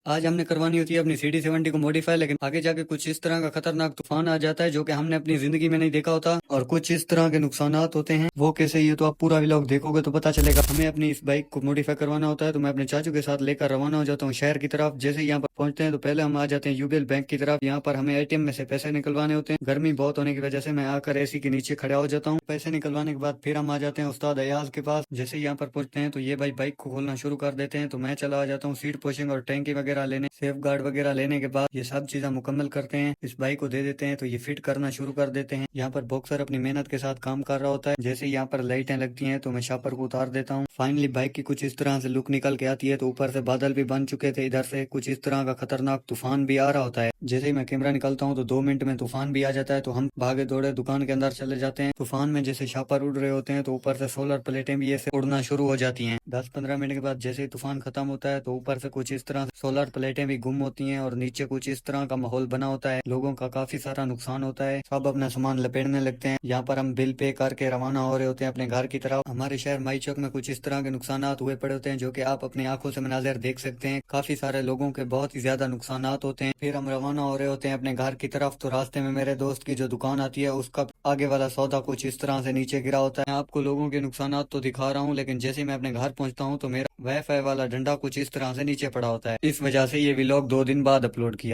आज हमने करवानी होती है अपनी CD70 को मॉडिफाई, लेकिन आगे जाके कुछ इस तरह का खतरनाक तूफान आ जाता है जो कि हमने अपनी जिंदगी में नहीं देखा होता, और कुछ इस तरह के नुकसानात होते हैं। वो कैसे, ये तो आप पूरा व्लॉग देखोगे तो पता चलेगा। हमें अपनी इस बाइक को मॉडिफाई करवाना होता है, तो मैं अपने चाचू के साथ लेकर रवाना हो जाता हूँ शहर की तरफ। जैसे यहाँ पर पहुंचते हैं तो पहले हम आ जाते हैं यूबीएल बैंक की तरफ। यहाँ पर हमें ATM में से पैसे निकलवाने होते हैं। गर्मी बहुत होने की वजह से मैं आकर AC के नीचे खड़ा हो जाता हूँ। पैसे निकलवाने के बाद फिर हम आ जाते हैं उस्ताद अयाज के पास। जैसे यहाँ पर पहुंचते हैं तो ये भाई बाइक को खोलना शुरू कर देते हैं, तो मैं चला आ जाता हूँ सीट पोशिंग और टैंकी वगैरह लेने। सेफ गार्ड वगैरह लेने के बाद ये सब चीजें मुकम्मल करते हैं, इस बाइक को दे देते हैं, तो ये फिट करना शुरू कर देते हैं। यहाँ पर बॉक्सर अपनी मेहनत के साथ काम कर रहा होता है। जैसे यहाँ पर लाइटें लगती हैं तो मैं शापर को उतार देता हूँ। फाइनली बाइक की कुछ इस तरह से लुक निकल के आती है। तो ऊपर से बादल भी बन चुके थे, इधर से कुछ इस तरह का खतरनाक तूफान भी आ रहा होता है। जैसे ही मैं कैमरा निकालता हूँ तो 2 मिनट में तूफान भी आ जाता है। तो हम भागे दौड़े दुकान के अंदर चले जाते हैं। तूफान में जैसे शापर उड़ रहे होते हैं तो ऊपर से सोलर प्लेटें भी ऐसे उड़ना शुरू हो जाती हैं। 10-15 मिनट के बाद जैसे ही तूफान खत्म होता है तो ऊपर से कुछ इस तरह सोलर प्लेटें भी गुम होती हैं और नीचे कुछ इस तरह का माहौल बना होता है। लोगों का काफी सारा नुकसान होता है, सब अपना सामान लपेटने लगते हैं। यहाँ पर हम बिल पे करके रवाना हो रहे होते हैं अपने घर की तरफ। हमारे शहर माई चौक में कुछ इस तरह के नुकसान हुए पड़े होते हैं जो कि आप अपनी आंखों से मनाज़िर देख सकते हैं। काफी सारे लोगों के बहुत ही ज्यादा नुकसान होते हैं। फिर हम रवाना हो रहे होते हैं अपने घर की तरफ। तो रास्ते में मेरे दोस्त की जो दुकान आती है उसका आगे वाला सौदा कुछ इस तरह से नीचे गिरा होता है। मैं आपको लोगों के नुकसान तो दिखा रहा हूँ, लेकिन जैसे मैं अपने घर पहुंचता हूँ तो मेरा वाईफाई वाला डंडा कुछ इस तरह से नीचे पड़ा होता है। इस वजह से ये व्लॉग 2 दिन बाद अपलोड किया।